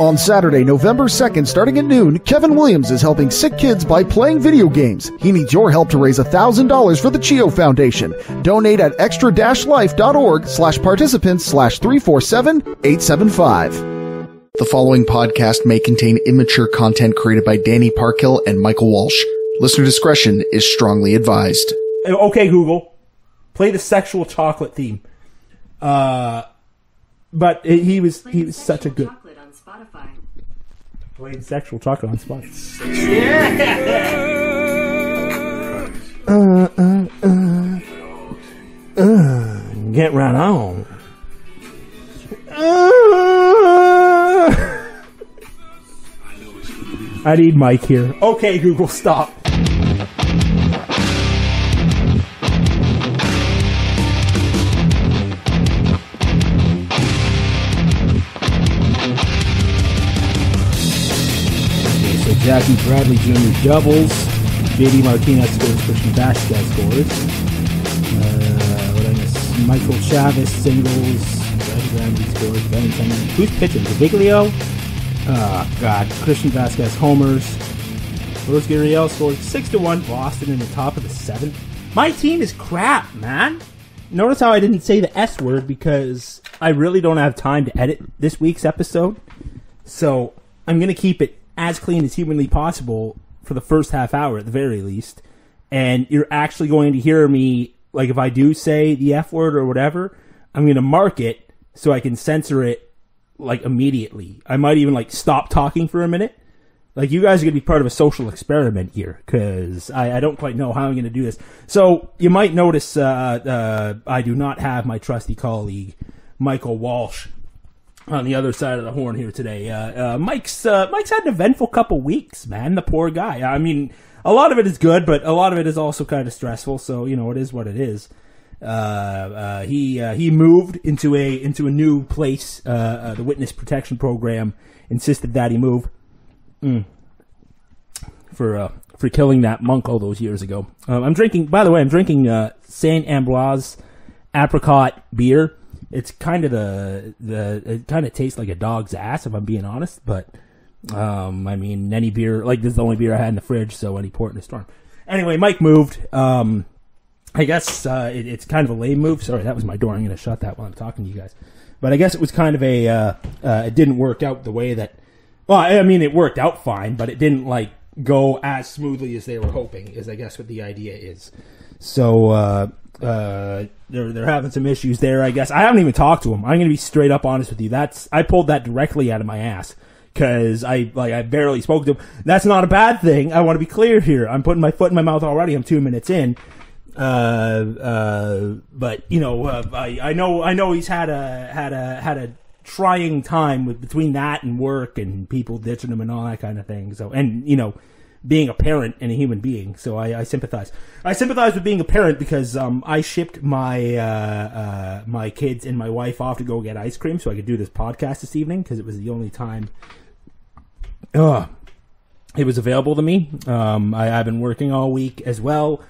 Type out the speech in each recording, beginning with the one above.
On Saturday, November 2nd, starting at noon, Kevin Williams is helping sick kids by playing video games. He needs your help to raise $1,000 for the CHIO Foundation. Donate at extra-life.org/participants/347875. The following podcast may contain immature content created by Danny Parkhill and Michael Walsh. Listener discretion is strongly advised. Okay, Google, play the sexual chocolate theme. But he was such a good. Playing sexual chocolate on Spotify. Yeah. Get right on. I need Mike here. Okay, Google, stop. Jackie Bradley Jr. doubles. JD Martinez scores. Christian Vasquez scores. Michael Chavez singles. Brad Ramsey scores. Who's pitching? Viglio? Oh, God. Christian Vasquez homers. Rose Gurriel scores 6-1. Boston in the top of the 7th. My team is crap, man. Notice how I didn't say the S word because I really don't have time to edit this week's episode. So I'm going to keep it as clean as humanly possible for the first half hour at the very least. And you're actually going to hear me, like if I do say the F word or whatever, I'm going to mark it so I can censor it like immediately. I might even like stop talking for a minute. Like you guys are going to be part of a social experiment here because I don't quite know how I'm going to do this. So you might notice I do not have my trusty colleague Michael Walsh on the other side of the horn here today. Mike's had an eventful couple weeks, man. The poor guy. I mean, a lot of it is good, but a lot of it is also kind of stressful. So you know, it is what it is. He moved into a new place. The Witness Protection Program insisted that he move for killing that monk all those years ago. I'm drinking. By the way, I'm drinking Saint Ambroise apricot beer. It's kind of it kind of tastes like a dog's ass, if I'm being honest. But I mean, any beer, like this is the only beer I had in the fridge, so any port in a storm. Anyway, Mike moved. I guess it's kind of a lame move. Sorry, that was my door. I'm going to shut that while I'm talking to you guys. But I guess it was kind of it didn't work out the way that. Well, I mean, it worked out fine, but it didn't like go as smoothly as they were hoping. Is I guess what the idea is. So. They're having some issues there, I guess. I haven't even talked to him. I'm going to be straight up honest with you. I pulled that directly out of my ass because I barely spoke to him. That's not a bad thing. I want to be clear here. I'm putting my foot in my mouth already. I'm 2 minutes in. But you know, I know he's had a trying time between that and work and people ditching him and all that kind of thing. So, and you know, being a parent and a human being, so I sympathize. I sympathize with being a parent because I shipped my my kids and my wife off to go get ice cream so I could do this podcast this evening because it was the only time it was available to me. I've been working all week as well.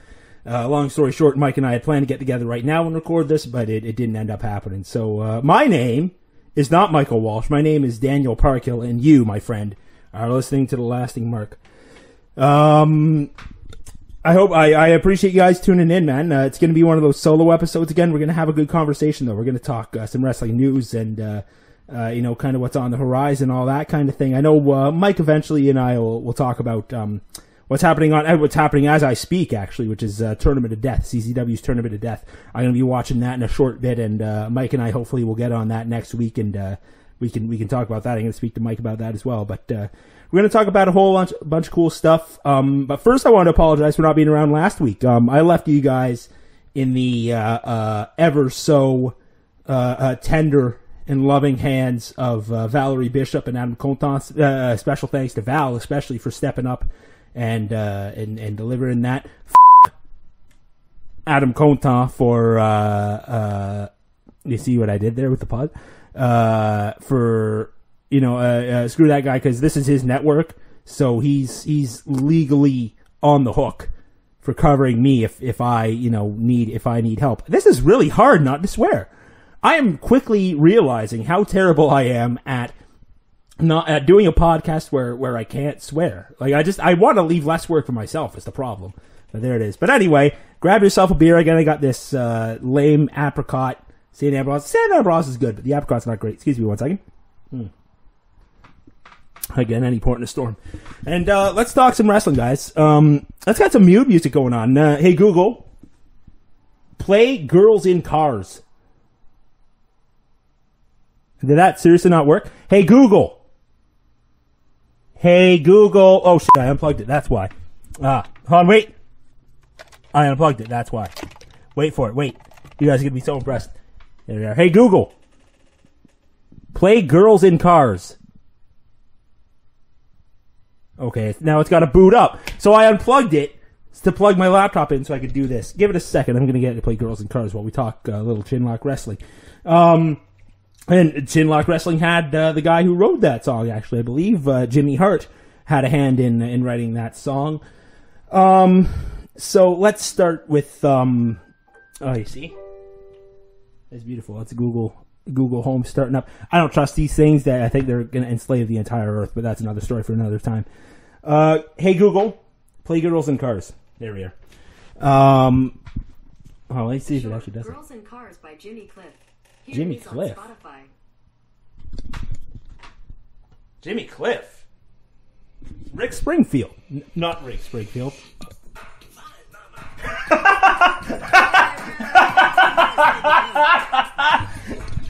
Long story short, Mike and I had planned to get together right now and record this, but it didn't end up happening. So my name is not Michael Walsh. My name is Daniel Parkhill, and you, my friend, are listening to The Lasting Mark. I appreciate you guys tuning in, man. It's going to be one of those solo episodes again. We're going to have a good conversation, though. We're going to talk some wrestling news and, you know, kind of what's on the horizon, all that kind of thing. I know Mike eventually and I will talk about what's happening as I speak, actually, which is Tournament of Death, CZW's Tournament of Death. I'm going to be watching that in a short bit, and Mike and I hopefully will get on that next week, and we can talk about that. I'm going to speak to Mike about that as well, but we're going to talk about a whole bunch of cool stuff. But first, I want to apologize for not being around last week. I left you guys in the ever so tender and loving hands of Valerie Bishop and Adam Contant. Special thanks to Val, especially for stepping up and delivering that. Adam Contant for you see what I did there with the pod? For screw that guy because this is his network, so he's legally on the hook for covering me if I need help. This is really hard not to swear. I am quickly realizing how terrible I am at not doing a podcast where I can't swear. Like, I want to leave less work for myself is the problem. But there it is. But anyway, grab yourself a beer. Again, I got this lame apricot. St. Ambrose. St. Ambrose is good, but the apricot's not great. Excuse me 1 second. Again, any port in a storm. And let's talk some wrestling, guys. Let's got some mood music going on. Hey, Google, play Girls in Cars. Did that seriously not work? Hey, Google. Hey, Google. Oh, shit, I unplugged it. That's why. Hold on, wait. I unplugged it. That's why. Wait for it. Wait. You guys are going to be so impressed. There we are. Hey, Google. Play Girls in Cars. Okay, now it's got to boot up. So I unplugged it to plug my laptop in so I could do this. Give it a second. I'm going to get it to play Girls in Cars while we talk a little Chinlock Wrestling. And Chinlock Wrestling had the guy who wrote that song, actually. I believe Jimmy Hart had a hand in writing that song. So let's start with... oh, you see? That's beautiful. That's Google Home starting up. I don't trust these things. I think they're going to enslave the entire earth, but that's another story for another time. Hey, Google, play Girls in Cars. There we are. Let's see if it actually does it. Girls in Cars by Jimmy Cliff. Here Jimmy it is Cliff? on Spotify. Jimmy Cliff. Rick Springfield. Not Rick Springfield.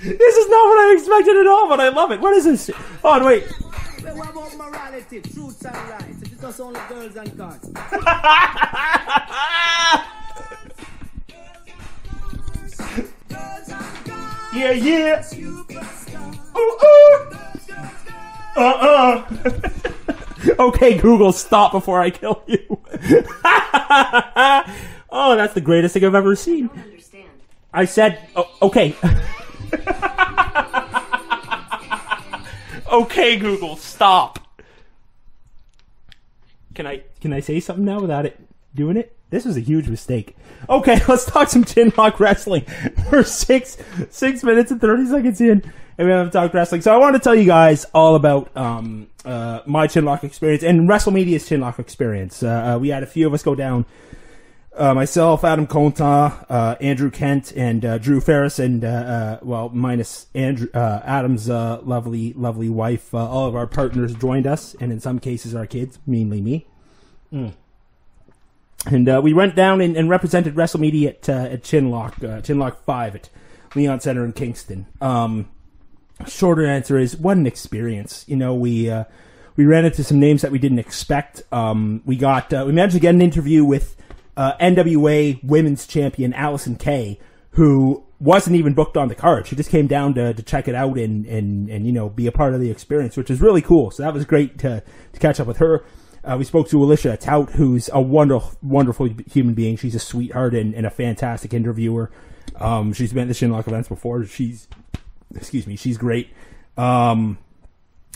This is not what I expected at all, but I love it. What is this? Oh, and wait. What about morality, truths and rights? If it's only girls and cars. Yeah, yeah. Okay, Google, stop before I kill you. Oh, that's the greatest thing I've ever seen. I don't understand. I said, okay. Okay, Google, stop. Can I say something now without it doing it? This was a huge mistake. Okay, let's talk some Chinlock Wrestling. We're 6 minutes and 30 seconds in, and we haven't talked wrestling. So I want to tell you guys all about my Chinlock experience and WrestleMedia's Chinlock experience. We had a few of us go down. Myself, Adam Conta, Andrew Kent, and Drew Ferris, and minus Andrew, Adam's lovely wife. All of our partners joined us, and in some cases, our kids, mainly me. And we went down and represented WrestleMedia at Chinlock 5 at Leon Center in Kingston. Shorter answer is, what an experience. You know, we ran into some names that we didn't expect. We managed to get an interview with NWA Women's Champion Allison Kay, who wasn't even booked on the card. She just came down to check it out and you know, be a part of the experience, which was really cool. So that was great to catch up with her. We spoke to Alicia Tout, who's a wonderful human being. She's a sweetheart and a fantastic interviewer. She's been at the Chinlock events before. She's great. And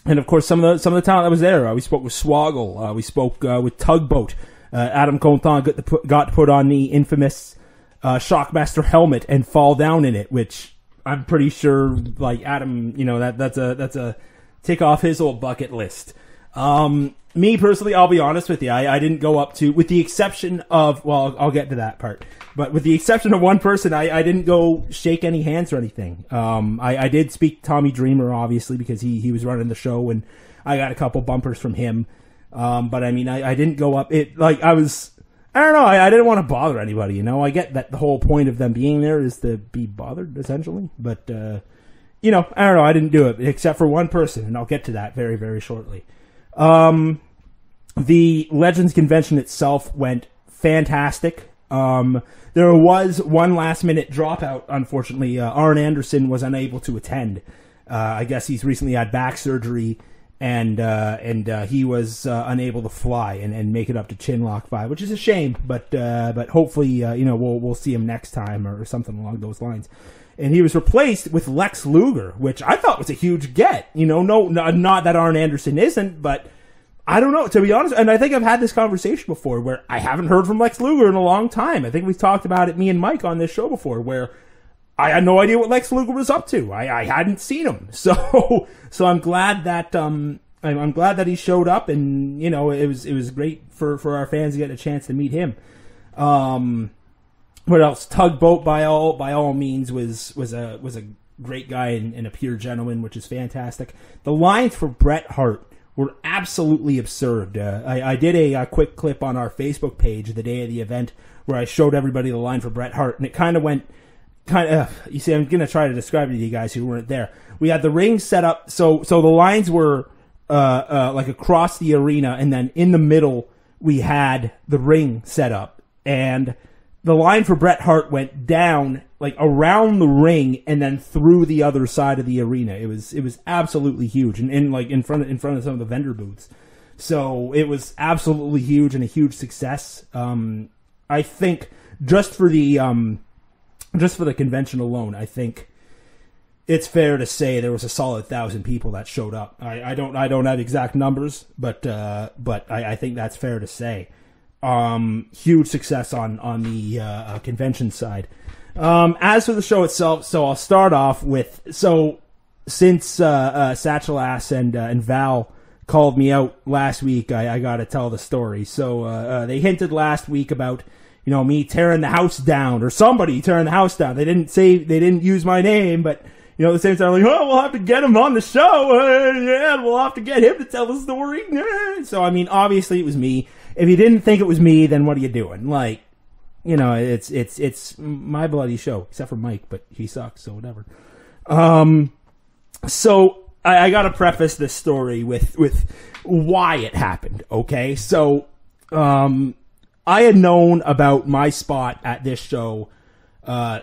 of course, some of the talent that was there. We spoke with Swoggle. We spoke with Tugboat. Adam Contant got to put on the infamous Shockmaster helmet and fall down in it, which I'm pretty sure, like, Adam, you know, that's a tick off his old bucket list. Me personally, I'll be honest with you, I didn't go up to, with the exception of, well, I'll get to that part, but with the exception of one person, I didn't go shake any hands or anything. I did speak to Tommy Dreamer, obviously, because he was running the show, and I got a couple bumpers from him. But I mean, I didn't go up, I don't know, I didn't want to bother anybody, you know. I get that the whole point of them being there is to be bothered, essentially, but, you know, I don't know, I didn't do it, except for one person, and I'll get to that very, very shortly. The Legends Convention itself went fantastic. There was one last-minute dropout, unfortunately. Arn Anderson was unable to attend. I guess he's recently had back surgery, and he was unable to fly and make it up to Chinlock 5, which is a shame, but hopefully, you know, we'll see him next time or something along those lines. And he was replaced with Lex Luger, which I thought was a huge get. You know, not that Arn Anderson isn't, but I don't know, to be honest. And I think I've had this conversation before where I haven't heard from Lex Luger in a long time. I think we've talked about it, me and Mike, on this show before, where I had no idea what Lex Luger was up to. I hadn't seen him. So I'm glad that, I'm glad that he showed up, and, you know, it was great for our fans to get a chance to meet him. What else? Tugboat by all means was a great guy and a pure gentleman, which is fantastic. The lines for Bret Hart were absolutely absurd. I did a quick clip on our Facebook page the day of the event where I showed everybody the line for Bret Hart, and it kind of went, you see, I'm going to try to describe it to you guys who weren't there. We had the ring set up, so the lines were like across the arena, and then in the middle we had the ring set up, and the line for Bret Hart went down like around the ring and then through the other side of the arena. It was absolutely huge, and like in front of some of the vendor booths. So it was absolutely huge and a huge success. I think just for the convention alone, I think it's fair to say there was a solid 1,000 people that showed up. I don't have exact numbers, but I think that's fair to say. Huge success on the convention side. As for the show itself, so I'll start off with, since Satchel Ass and Val called me out last week, I got to tell the story. So they hinted last week about, you know, me tearing the house down, or somebody tearing the house down. They didn't use my name, but, you know, at the same time, like, oh, we'll have to get him on the show. Yeah, we'll have to get him to tell the story. So, I mean, obviously it was me. If you didn't think it was me, then what are you doing? Like, you know, it's my bloody show, except for Mike, but he sucks, so whatever. So I got to preface this story with why it happened. Okay, so I had known about my spot at this show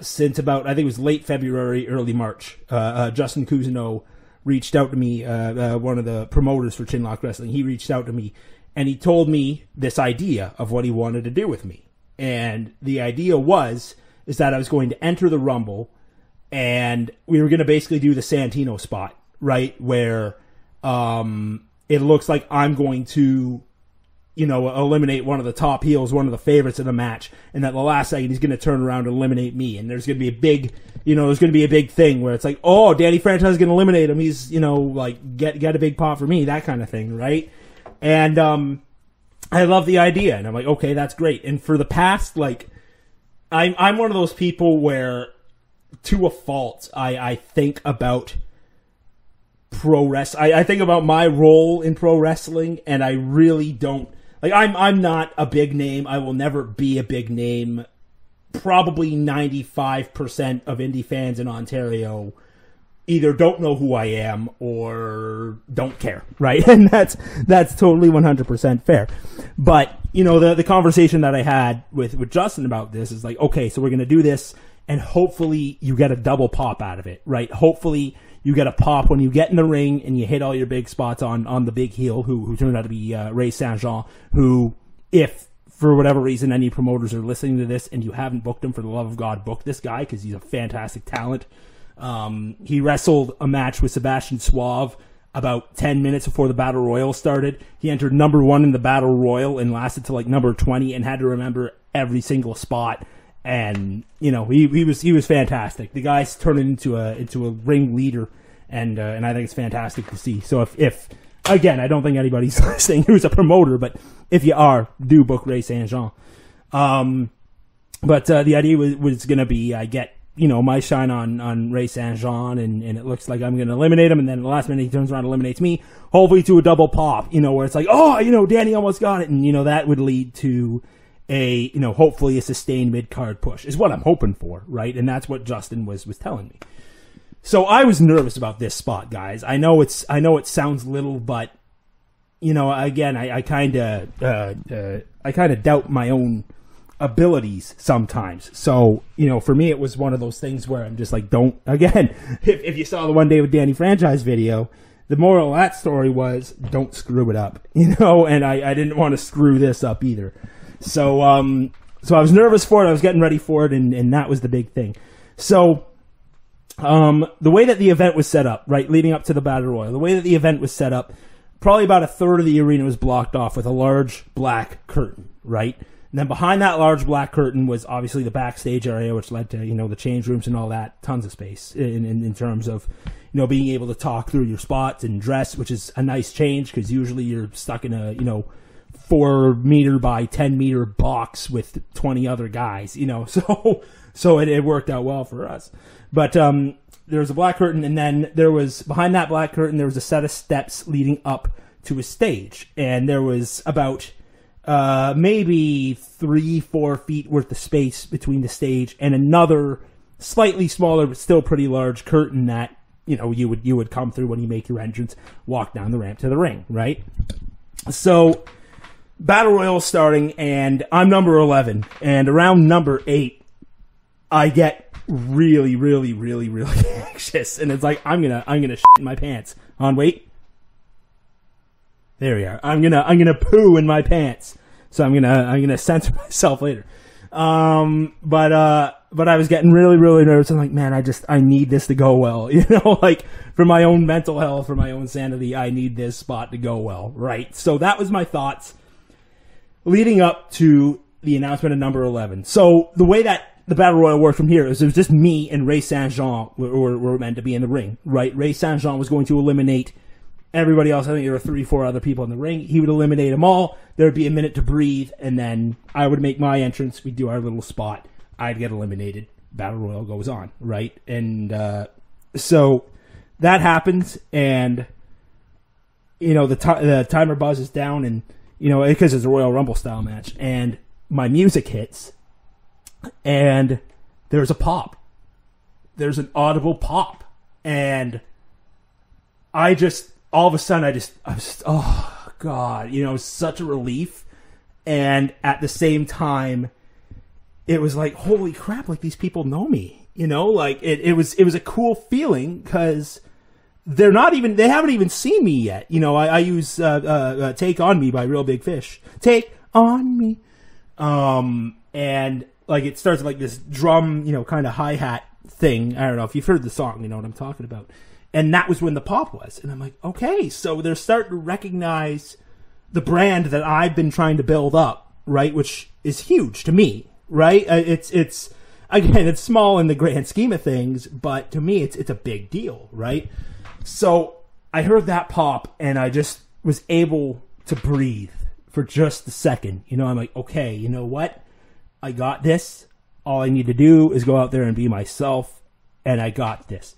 since about, I think it was late February, early March. Justin Cousineau reached out to me, one of the promoters for Chinlock Wrestling. He reached out to me, and he told me this idea of what he wanted to do with me. And the idea is that I was going to enter the Rumble, and we were going to basically do the Santino spot, right? Where it looks like I'm going to, you know, eliminate one of the top heels, one of the favorites in the match, and at the last second he's going to turn around and eliminate me. And there's going to be a big thing where it's like, oh, Danny Franchise is going to eliminate him. He's, you know, like, get a big pop for me, that kind of thing, right? And I love the idea, and I'm like, okay, that's great. And for the past, like, I'm one of those people where, to a fault, I think about pro wrestling. I think about my role in pro wrestling, and I really don't, like, I'm not a big name. I will never be a big name. Probably 95% of indie fans in Ontario either don't know who I am or don't care, right? And that's totally 100% fair. But, you know, the conversation that I had with Justin about this is like, okay, so we're going to do this, and hopefully you get a double pop out of it, right? Hopefully you get a pop when you get in the ring and you hit all your big spots on the big heel, who turned out to be Ray Saint-Jean, who, if for whatever reason any promoters are listening to this and you haven't booked him, for the love of God, book this guy, because he's a fantastic talent. He wrestled a match with Sebastian Suave about 10 minutes before the Battle Royal started. He entered number 1 in the Battle Royal and lasted to like number 20 and had to remember every single spot. And, you know, he was fantastic. The guy's turning into a ring leader, and I think it's fantastic to see. So if again, I don't think anybody's listening who's a promoter, but if you are, do book Ray Saint-Jean. But the idea was going to be, I get, you know, my shine on Ray Saint-Jean, and it looks like I'm going to eliminate him, and then at the last minute he turns around and eliminates me, hopefully to a double pop, you know, where it's like, oh, you know, Danny almost got it, and, you know, that would lead to a, you know, hopefully a sustained mid-card push, is what I'm hoping for, right? And that's what Justin was telling me. So I was nervous about this spot, guys. I know it sounds little, but, you know, again, I kind of doubt my own abilities sometimes. So, you know, for me, it was one of those things where I'm just like, don't, again, if you saw the One Day with Danny Franchise video, the moral of that story was, don't screw it up, you know, and I didn't want to screw this up either. So I was nervous for it. I was getting ready for it, and that was the big thing. So, the way that the event was set up, right, leading up to the Battle Royal, the way that the event was set up, probably about a third of the arena was blocked off with a large black curtain, right? And then behind that large black curtain was obviously the backstage area, which led to, the change rooms and all that. Tons of space in terms of, being able to talk through your spots and dress, which is a nice change because usually you're stuck in a, 4 meter by 10 meter box with 20 other guys, so it worked out well for us. But there was a black curtain, and then there was, behind that black curtain, there was a set of steps leading up to a stage. And there was about maybe 3-4 feet worth of space between the stage and another slightly smaller but still pretty large curtain that you would come through when you make your entrance, walk down the ramp to the ring, right? So Battle Royale starting, and I'm number 11, and around number 8 I get really, really, really, really anxious, and it's like I'm gonna shit in my pants. Wait. There we are. I'm gonna poo in my pants. So I'm gonna censor myself later. But I was getting really, really nervous. I'm like, man, I need this to go well. Like for my own mental health, for my own sanity, I need this spot to go well, right? So that was my thoughts leading up to the announcement of number 11. So the way that the Battle Royal worked from here is it was just me and Ray Saint-Jean were meant to be in the ring, right? Ray Saint-Jean was going to eliminate everybody else. I think there were 3-4 other people in the ring. He would eliminate them all. There would be a minute to breathe, and then I would make my entrance. We'd do our little spot. I'd get eliminated. Battle Royal goes on, right? And so that happens, and the timer buzzes down, and because it's a Royal Rumble style match, and my music hits, and there's a pop. There's an audible pop, and I just. All of a sudden, I was just, oh, God, such a relief. And at the same time, it was like, holy crap, like these people know me, like it was a cool feeling because they haven't even seen me yet. I use Take On Me by Real Big Fish. Take On Me. And like it starts like this drum, kind of hi-hat thing. I don't know if you've heard the song, you know what I'm talking about. And that was when the pop was. And I'm like, okay, so they're starting to recognize the brand that I've been trying to build up, right? Which is huge to me, right? It's again, it's small in the grand scheme of things, but to me, it's a big deal, right? So I heard that pop, and I just was able to breathe for just a second. I'm like, okay, you know what? I got this. All I need to do is go out there and be myself, and I got this.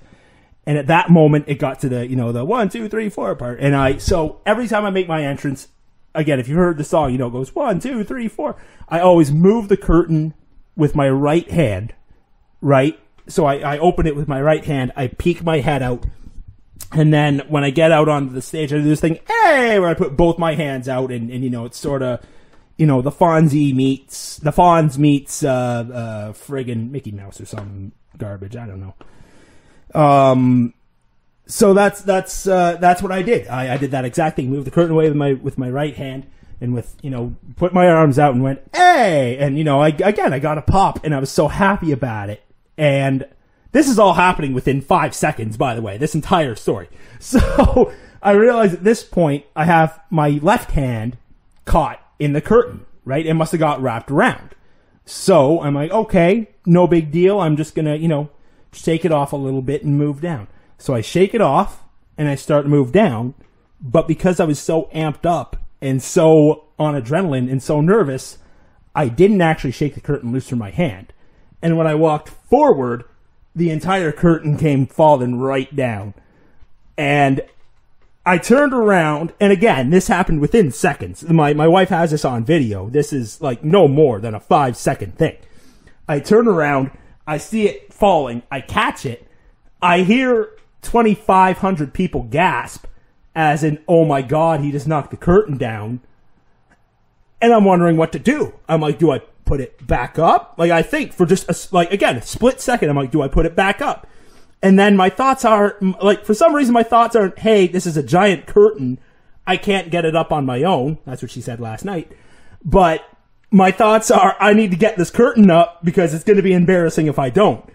And at that moment, it got to the, the 1, 2, 3, 4 part. And so every time I make my entrance, again, if you heard the song, it goes 1, 2, 3, 4. I always move the curtain with my right hand, right? So I open it with my right hand. I peek my head out. And then when I get out onto the stage, I do this thing, hey, where I put both my hands out. And it's sort of, the Fonz meets friggin' Mickey Mouse or some garbage. I don't know. So that's what I did. I did that exact thing. Moved the curtain away with my right hand and put my arms out and went, hey! And, I got a pop and I was so happy about it. And this is all happening within 5 seconds, by the way, this entire story. So I realized at this point I have my left hand caught in the curtain, right? It must have got wrapped around. So I'm like, okay, no big deal. I'm just gonna, shake it off a little bit and move down. So I shake it off and I start to move down, but because I was so amped up and so on adrenaline and so nervous, I didn't actually shake the curtain loose from my hand. And when I walked forward, the entire curtain came falling right down. And I turned around, and again, this happened within seconds. My wife has this on video. This is like no more than a 5-second thing. I turn around, I see it falling, I catch it, I hear 2,500 people gasp as in, oh my God, he just knocked the curtain down. And I'm wondering what to do. I'm like, do I put it back up? Like, I think for just a split second, I'm like, do I put it back up? And then my thoughts are, like, for some reason my thoughts are, hey, this is a giant curtain. I can't get it up on my own. That's what she said last night. But my thoughts are, I need to get this curtain up because it's going to be embarrassing if I don't.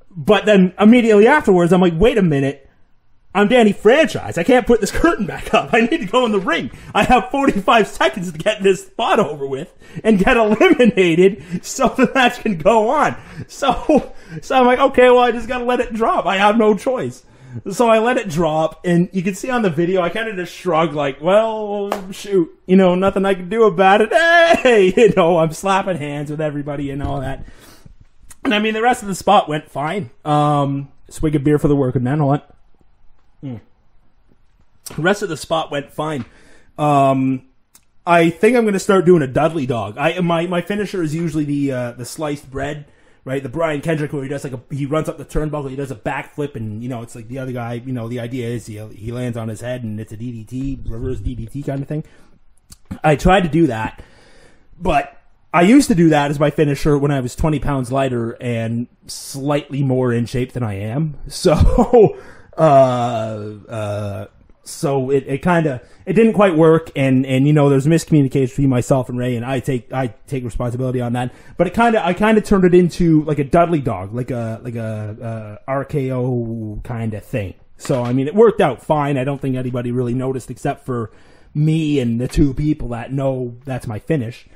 But then immediately afterwards, I'm like, wait a minute. I'm Danny Franchise. I can't put this curtain back up. I need to go in the ring. I have 45 seconds to get this spot over with and get eliminated so the match can go on. So I'm like, okay, well, I just gotta let it drop. I have no choice. So I let it drop, and you can see on the video, I kind of just shrugged like, well, shoot, nothing I can do about it. Hey, I'm slapping hands with everybody and all that. And I mean, the rest of the spot went fine. Swig of beer for the working man. Hold on. The rest of the spot went fine. I think I'm going to start doing a Dudley dog. My finisher is usually the sliced bread, right? The Brian Kendrick where he does he runs up the turnbuckle, he does a backflip, and it's like the other guy. The idea is he lands on his head and it's a DDT, reverse DDT kind of thing. I tried to do that, but I used to do that as my finisher when I was 20 pounds lighter and slightly more in shape than I am. So. So it didn't quite work, and there's miscommunication between myself and Ray, and I take responsibility on that. But I kind of turned it into like a Dudley dog, like a RKO kind of thing. So I mean, it worked out fine. I don't think anybody really noticed except for me and the two people that know that's my finish.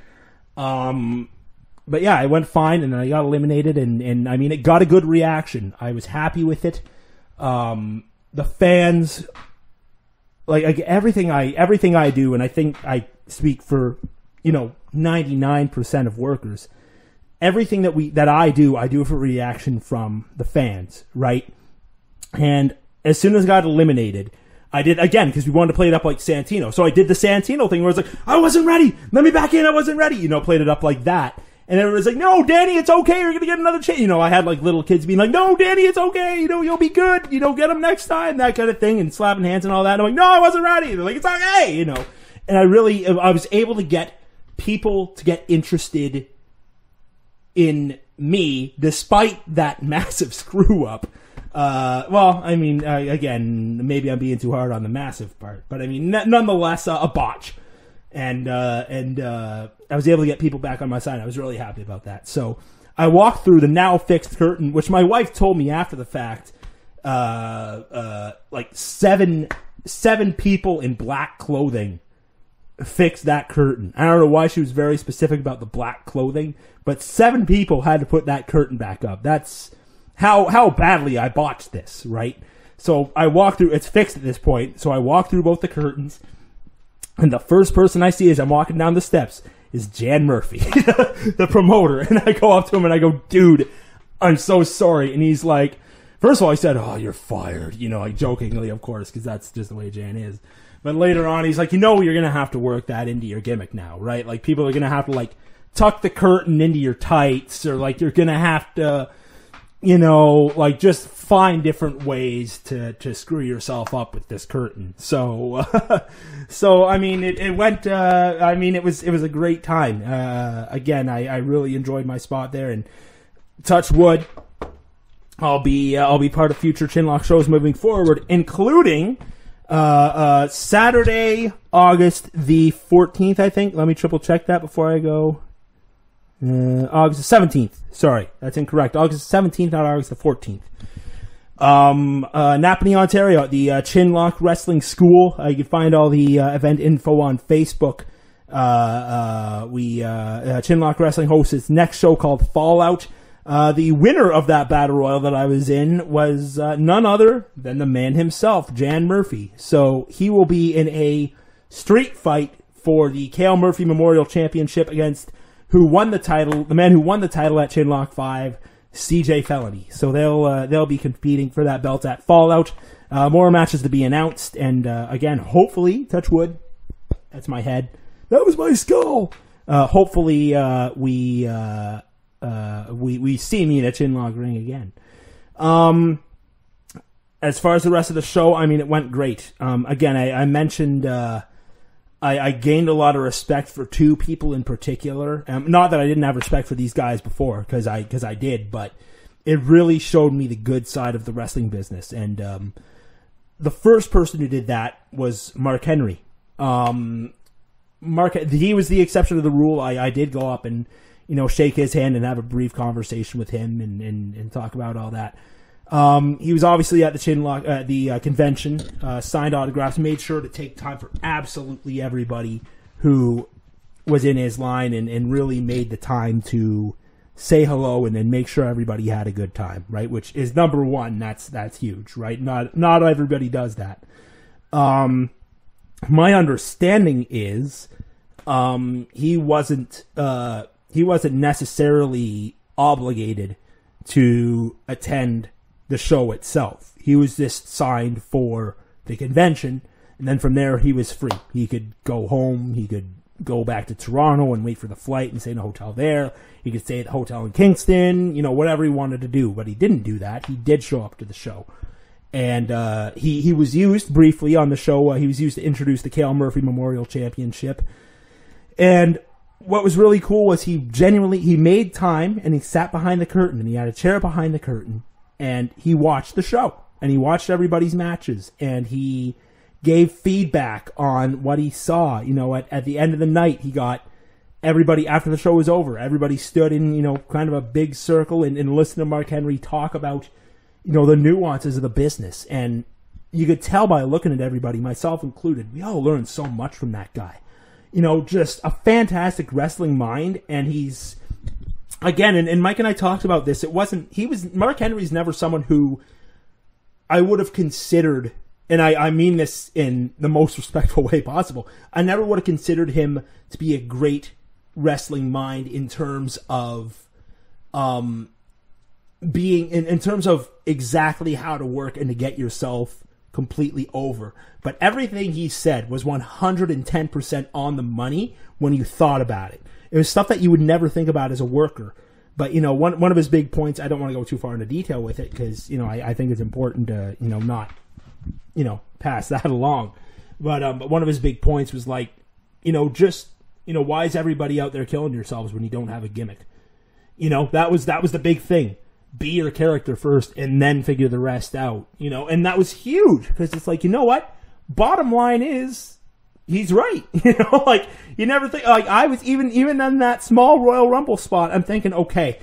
But yeah, it went fine, and I got eliminated, and I mean, it got a good reaction. I was happy with it. The fans, like everything I do, and I think I speak for 99% of workers. Everything that I do for reaction from the fans, right? And as soon as I got eliminated, I did again because we wanted to play it up like Santino. So I did the Santino thing where it's like, I wasn't ready. Let me back in. I wasn't ready. Played it up like that. And everyone's like, no, Danny, it's okay. You're going to get another chance. I had like little kids being like, no, Danny, it's okay. You'll be good. Get them next time. That kind of thing, and slapping hands and all that. And I'm like, no, I wasn't ready. They're like, it's okay. And I was able to get people to get interested in me despite that massive screw up. Well, I mean, again, maybe I'm being too hard on the massive part, but I mean, nonetheless, a botch. And I was able to get people back on my side. I was really happy about that. So I walked through the now fixed curtain, which my wife told me after the fact, like seven people in black clothing fixed that curtain. I don't know why she was very specific about the black clothing, but 7 people had to put that curtain back up. That's how badly I botched this, right? So I walked through, it's fixed at this point, so I walked through both the curtains, and the first person I see as I'm walking down the steps is Jan Murphy, the promoter, and I go up to him and I go, dude, I'm so sorry. And he's like, first of all, he said, oh, you're fired, like jokingly, of course, because that's just the way Jan is. But later on, he's like, you're going to have to work that into your gimmick now, right? Like, people are going to have to, like, tuck the curtain into your tights, or, like, you're going to have to, like, just find different ways to screw yourself up with this curtain. So, I mean, it went, I mean, it was a great time. Again, I really enjoyed my spot there, and touch wood, I'll be part of future Chinlock shows moving forward, including, Saturday, August the 14th, I think. Let me triple check that before I go. August the 17th. Sorry, that's incorrect. August the 17th, not August the 14th. Napanee, Ontario, at the Chinlock Wrestling School. You can find all the event info on Facebook. Chinlock Wrestling hosts its next show called Fallout. The winner of that battle royal that I was in was none other than the man himself, Jan Murphy. So he will be in a street fight for the Cale Murphy Memorial Championship against the man who won the title at Chinlock 5, CJ Felony. So they'll be competing for that belt at Fallout. More matches to be announced, and again, hopefully, touch wood. That's my head. That was my skull. Hopefully, we see me in a Chinlock ring again. As far as the rest of the show, I mean, it went great. Again, I mentioned I gained a lot of respect for 2 people in particular. Not that I didn't have respect for these guys before, because I did, but it really showed me the good side of the wrestling business. And the first person who did that was Mark Henry. He was the exception to the rule. I did go up and shake his hand and have a brief conversation with him and talk about all that. He was obviously at the Chinlock, the convention, signed autographs, made sure to take time for absolutely everybody who was in his line, and really made the time to say hello and then make sure everybody had a good time, right? Which is number one. That's huge, right? Not everybody does that. My understanding is he wasn't necessarily obligated to attend the show itself. He was just signed for the convention, and then from there he was free. He could go home, he could go back to Toronto and wait for the flight and stay in a hotel there. He could stay at the hotel in Kingston, whatever he wanted to do, but he didn't do that. He did show up to the show. And he was used briefly on the show. He was used to introduce the Cale Murphy Memorial Championship. And what was really cool was he made time, and he sat behind the curtain, and he had a chair behind the curtain, and he watched the show, and he watched everybody's matches, and he gave feedback on what he saw. At the end of the night, he got everybody, after the show was over, everybody stood in, kind of a big circle and listened to Mark Henry talk about, the nuances of the business. And you could tell by looking at everybody, myself included, we all learned so much from that guy. Just a fantastic wrestling mind. And he's, again, and Mike and I talked about this, Mark Henry's never someone who I would have considered, and I mean this in the most respectful way possible, I never would have considered him to be a great wrestling mind in terms of being in terms of exactly how to work and to get yourself completely over. But everything he said was 110% on the money when you thought about it. It was stuff that you would never think about as a worker. But, one of his big points, I don't want to go too far into detail with it because, I think it's important to, not, pass that along. But one of his big points was like, why is everybody out there killing yourselves when you don't have a gimmick? That was the big thing. Be your character first and then figure the rest out, and that was huge because it's like, what? Bottom line is, he's right. You never think, I was even in that small Royal Rumble spot, I'm thinking, okay,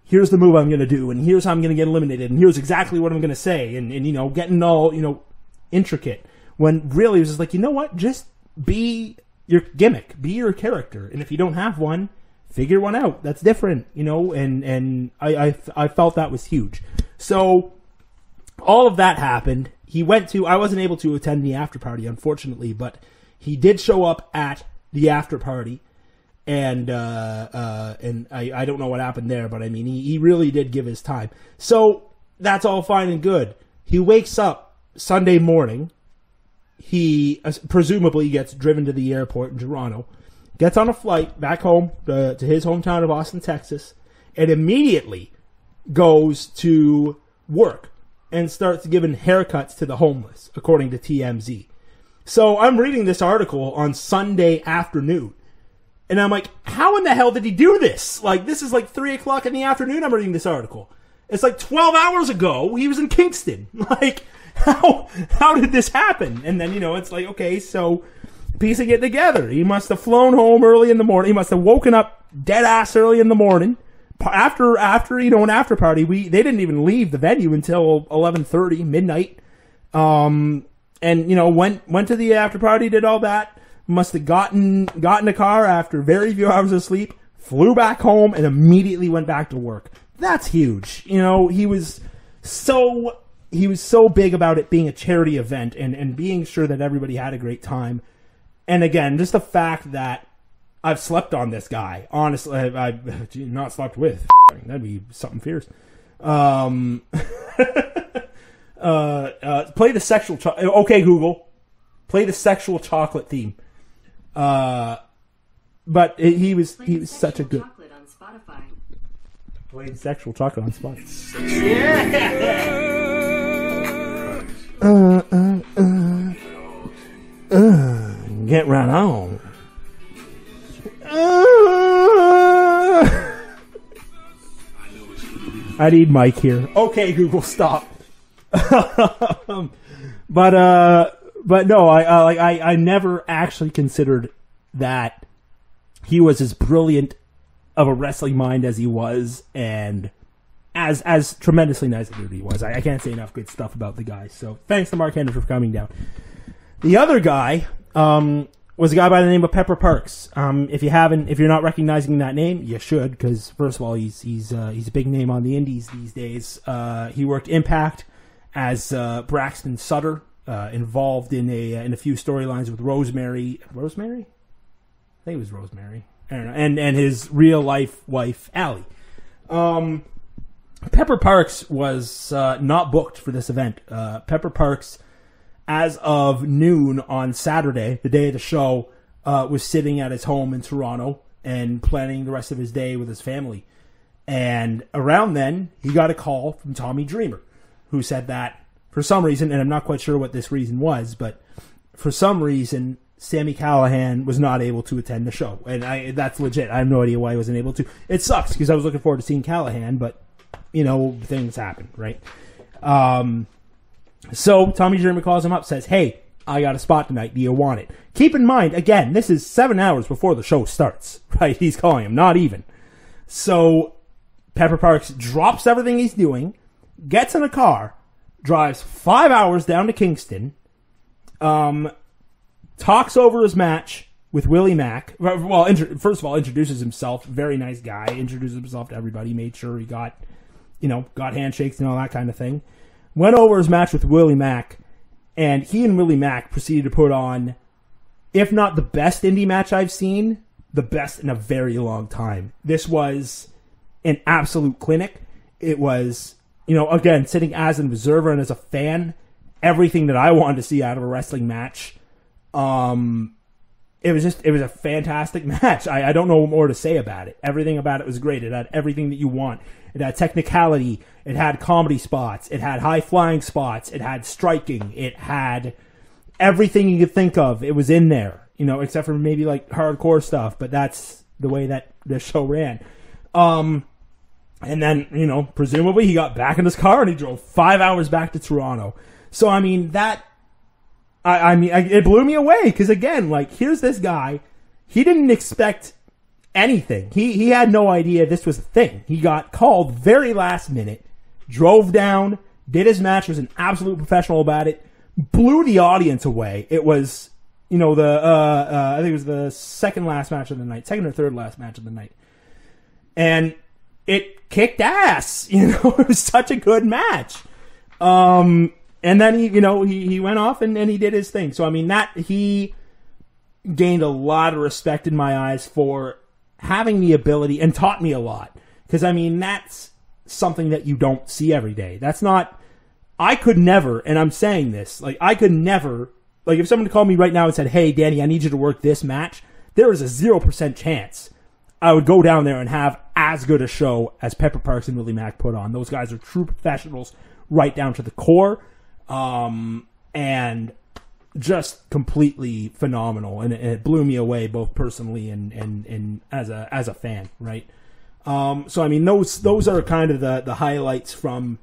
here's the move I'm going to do, and here's how I'm going to get eliminated, and here's exactly what I'm going to say, and getting all, intricate, when really it was just like, what? Just be your gimmick, be your character, and if you don't have one, figure one out. That's different, and I felt that was huge. So all of that happened. I wasn't able to attend the after party, unfortunately, but he did show up at the after party, and I don't know what happened there, but I mean, he really did give his time. So that's all fine and good. He wakes up Sunday morning. He presumably gets driven to the airport in Toronto, gets on a flight back home to his hometown of Austin, Texas, and immediately goes to work and starts giving haircuts to the homeless, according to TMZ. So I'm reading this article on Sunday afternoon, and I'm like, how in the hell did he do this? This is 3 o'clock in the afternoon I'm reading this article. It's 12 hours ago, he was in Kingston. How did this happen? And then, it's like, okay, so piece of getting together. He must have flown home early in the morning. He must have woken up dead ass early in the morning. After an after party, they didn't even leave the venue until 11:30, midnight. And went to the after party, did all that. Must have gotten a car after very few hours of sleep, flew back home, and immediately went back to work. That's huge. He was so big about it being a charity event and being sure that everybody had a great time. And again, just the fact that I've slept on this guy. Honestly, I've not slept with. That'd be something fierce. Play the sexual... okay, Google. Play the sexual chocolate theme. But he was such a good... Chocolate on Spotify. Played sexual chocolate on Spotify. Get right on. I need Mike here. Okay, Google, stop. But no, I never actually considered that he was as brilliant of a wrestling mind as he was, and as tremendously nice as he was. I can't say enough good stuff about the guy. So thanks to Mark Henry for coming down. The other guy was a guy by the name of Pepper Parks. If you're not recognizing that name, you should, because first of all, he's a big name on the indies these days. He worked Impact as Braxton Sutter, involved in a few storylines with Rosemary. Rosemary? I think it was Rosemary. I don't know. And his real life wife, Allie. Pepper Parks was not booked for this event. Pepper Parks, as of noon on Saturday, the day of the show, was sitting at his home in Toronto and planning the rest of his day with his family. And around then, he got a call from Tommy Dreamer, who said that for some reason, and I'm not quite sure what this reason was, but for some reason, Sami Callihan was not able to attend the show. And that's legit. I have no idea why he wasn't able to. It sucks, because I was looking forward to seeing Callihan, but, things happen, right? So Tommy Dreamer calls him up, says, hey, I got a spot tonight. Do you want it? Keep in mind, again, this is 7 hours before the show starts, right? He's calling him, not even. So Pepper Parks drops everything he's doing, gets in a car, drives 5 hours down to Kingston, talks over his match with Willie Mack. Well, first of all, introduces himself. Very nice guy. Introduces himself to everybody. Made sure he got handshakes and all that kind of thing. Went over his match with Willie Mack, and he and Willie Mack proceeded to put on, if not the best indie match I've seen, the best in a very long time. This was an absolute clinic. It was, again, sitting as an observer and as a fan, everything that I wanted to see out of a wrestling match. It was a fantastic match. I don't know what more to say about it. Everything about it was great. It had everything that you want. It had technicality. It had comedy spots. It had high-flying spots. It had striking. It had everything you could think of. It was in there, except for maybe like hardcore stuff, but that's the way that the show ran. And then, presumably he got back in his car and he drove 5 hours back to Toronto. So, I mean, it blew me away, because again, here's this guy. He didn't expect anything. He had no idea this was a thing. He got called very last minute, drove down, did his match, was an absolute professional about it, blew the audience away. It was, I think it was the second or third last match of the night. And it kicked ass. It was such a good match. And then he went off and he did his thing. So I mean, he gained a lot of respect in my eyes for having the ability, and taught me a lot. Because I mean, that's something that you don't see every day. I could never, and I'm saying this, I could never, if someone called me right now and said, hey Danny, I need you to work this match, there is a 0% chance I would go down there and have as good a show as Pepper Parks and Willie Mack put on. Those guys are true professionals right down to the core. And just completely phenomenal, and it blew me away both personally and as a fan, right? So I mean, those are kind of the highlights from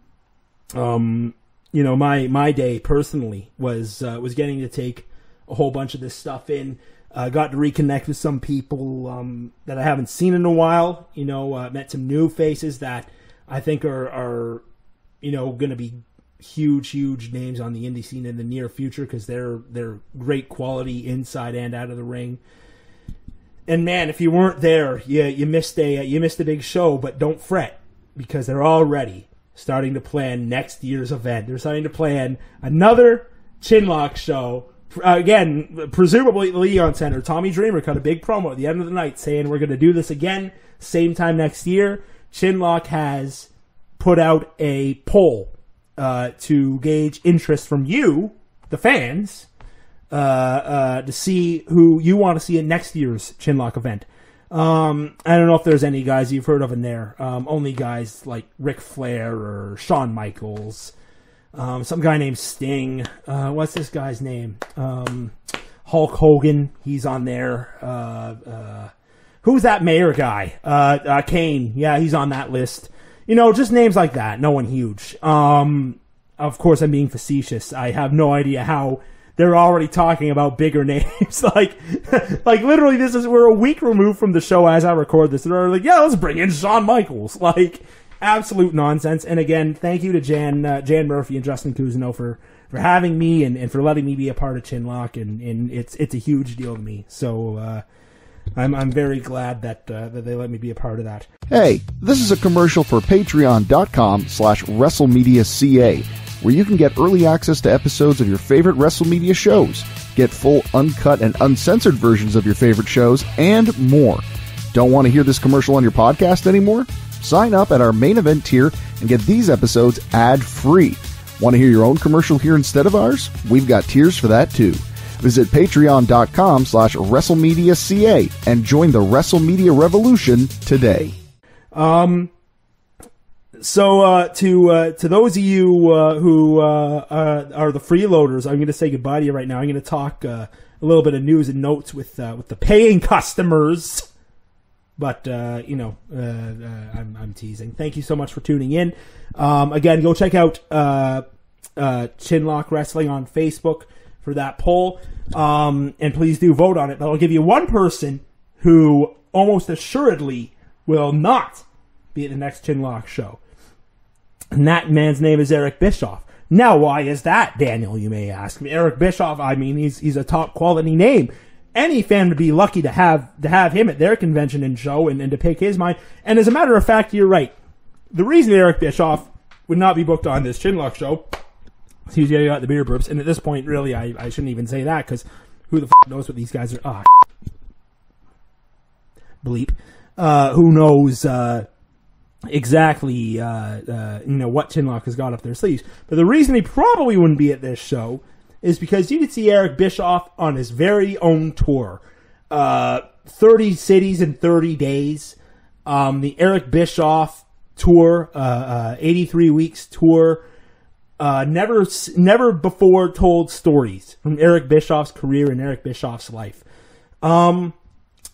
my day personally was getting to take a whole bunch of this stuff in. Got to reconnect with some people that I haven't seen in a while. Met some new faces that I think are going to be huge names on the indie scene in the near future, because they're great quality inside and out of the ring. And man, if you weren't there, you missed a big show. But don't fret, because they're already starting to plan next year's event. They're starting to plan another Chinlock show. Again, presumably at the Leon Center. Tommy Dreamer cut a big promo at the end of the night saying we're going to do this again, same time next year. Chinlock has put out a poll to gauge interest from you, the fans, to see who you want to see at next year's Chinlock event. I don't know if there's any guys you've heard of in there. Only guys like Ric Flair or Shawn Michaels. Some guy named Sting. What's this guy's name? Hulk Hogan. He's on there. Who's that mayor guy? Kane. Yeah, he's on that list. Just names like that. No one huge. Of course, I'm being facetious. I have no idea how they're already talking about bigger names. like literally, we're a week removed from the show as I record this. And they're like, yeah, let's bring in Shawn Michaels. absolute nonsense. And again, thank you to Jan Murphy and Justin Cousineau for having me and for letting me be a part of Chinlock, and it's a huge deal to me. So I'm very glad that they let me be a part of that. Hey, this is a commercial for patreon.com/WrestleMedia.ca, where you can get early access to episodes of your favorite WrestleMedia shows, get full uncut and uncensored versions of your favorite shows, and more. Don't want to hear this commercial on your podcast anymore? Sign up at our main event tier and get these episodes ad-free. Want to hear your own commercial here instead of ours? We've got tiers for that too. Visit patreon.com/WrestleMedia.ca and join the WrestleMedia revolution today. So to those of you who are the freeloaders, I'm going to say goodbye to you right now. I'm going to talk a little bit of news and notes with the paying customers. But, I'm teasing. Thank you so much for tuning in. Again, go check out Chinlock Wrestling on Facebook for that poll. And please do vote on it. That'll give you one person who almost assuredly will not be at the next Chinlock show. And that man's name is Eric Bischoff. Now, why is that, Daniel, you may ask me? Eric Bischoff, I mean, he's a top quality name. Any fan would be lucky to have him at their convention and show and to pick his mind. And as a matter of fact, you're right. The reason Eric Bischoff would not be booked on this Chinlock show, he's got the beer burps, and at this point, really, I shouldn't even say that, because who the f*** knows what these guys are? Bleep. Who knows exactly what Chinlock has got up their sleeves. But the reason he probably wouldn't be at this show is because you could see Eric Bischoff on his very own tour. 30 cities in 30 days. The Eric Bischoff tour, 83 weeks tour. Never before told stories from Eric Bischoff's career and Eric Bischoff's life.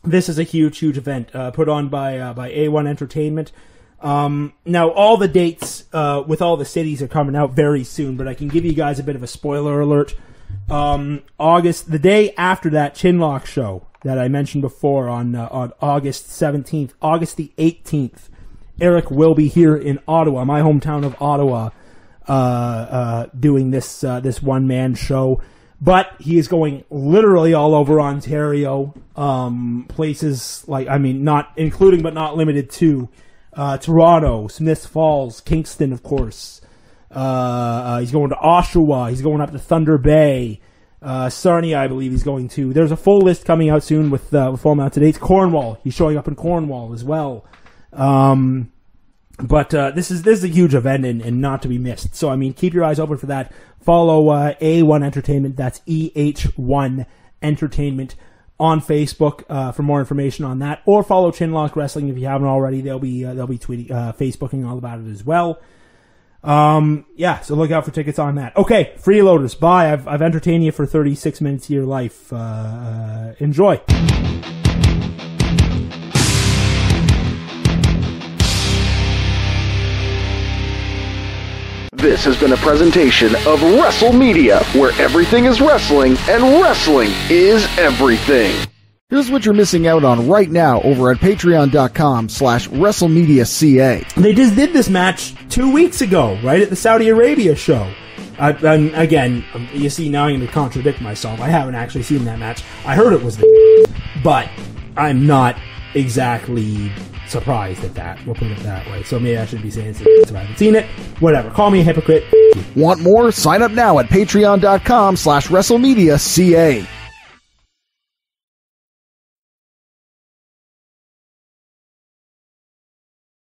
This is a huge event put on by A1 Entertainment. Now, all the dates with all the cities are coming out very soon, but I can give you guys a bit of a spoiler alert. The day after that Chinlock show that I mentioned before on August 17th, August the 18th, Eric will be here in Ottawa, my hometown of Ottawa, doing this one-man show. But he is going literally all over Ontario, places not including but not limited to Toronto, Smiths Falls, Kingston, of course. He's going to Oshawa. He's going up to Thunder Bay. Sarnia, I believe he's going to. There's a full list coming out soon with full amount of dates. Cornwall. He's showing up in Cornwall as well. But this is a huge event and not to be missed. So, I mean, keep your eyes open for that. Follow A1 Entertainment. That's EH1 Entertainment on Facebook for more information on that, or follow Chinlock Wrestling if you haven't already. They'll be tweeting, Facebooking all about it as well. So look out for tickets on that. Okay, freeloaders, bye. I've entertained you for 36 minutes of your life. Enjoy. This has been a presentation of WrestleMedia, where everything is wrestling and wrestling is everything. Here's what you're missing out on right now over at patreon.com/WrestleMedia.ca. They just did this match 2 weeks ago, right at the Saudi Arabia show. Again, you see, now I'm going to contradict myself. I haven't actually seen that match. I heard it was but I'm not exactly surprised at that. We'll put it that way. So maybe I should be saying if I haven't seen it. Whatever. Call me a hypocrite. Want more? Sign up now at patreon.com/WrestleMedia.ca.